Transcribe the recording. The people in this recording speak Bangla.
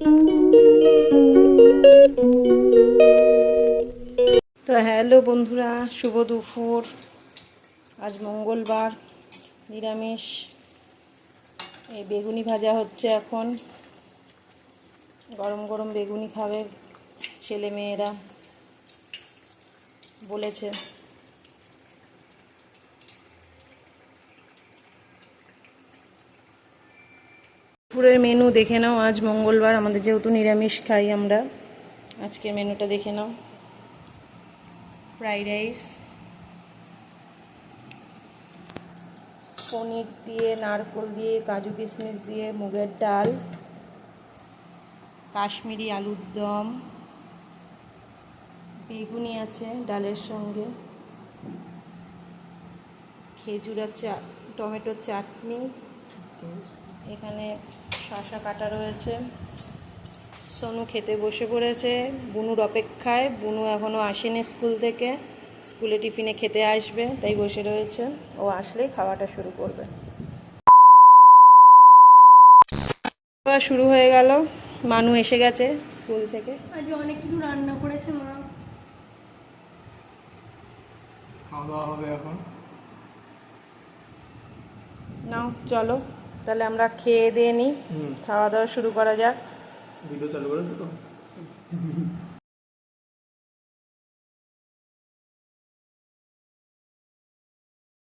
তো হ্যালো বন্ধুরা, শুভ দুপুর। আজ মঙ্গলবার, নিরামিষ। এই বেগুনি ভাজা হচ্ছে এখন। গরম গরম বেগুনি খাবে ছেলে মেয়েরা বলেছে। দুপুরের মেনু দেখে নাও। আজ মঙ্গলবার, আমাদের যেহেতু নিরামিষ খাই আমরা। আজকের মেনুটা দেখে নাও। ফ্রাইড রাইস, পনির দিয়ে, নারকোল দিয়ে, কাজু কিশমিশ দিয়ে, মুগের ডাল, কাশ্মীরি আলুর দম, বেগুনি আছে ডালের সঙ্গে, খেজুর আর টমেটোর চাটনি, এখানে শসা কাটা রয়েছে। সোনু খেতে বসে পড়েছে বুনুর অপেক্ষায়। বুনু এখনও আসেনি স্কুল থেকে, স্কুলে টিফিনে খেতে আসবে, তাই বসে রয়েছে। ও আসলেই খাওয়াটা শুরু করবে। খাওয়া শুরু হয়ে গেল। মানু এসে গেছে স্কুল থেকে। আজ অনেক কিছু রান্না করেছে মা। খাওয়া দাওয়া হবে এখন। নাও চলো তাহলে আমরা খেয়ে দিয়ে নিই, খাওয়া দাওয়া শুরু করা যাক। ভিডিও চালু করেছো তো?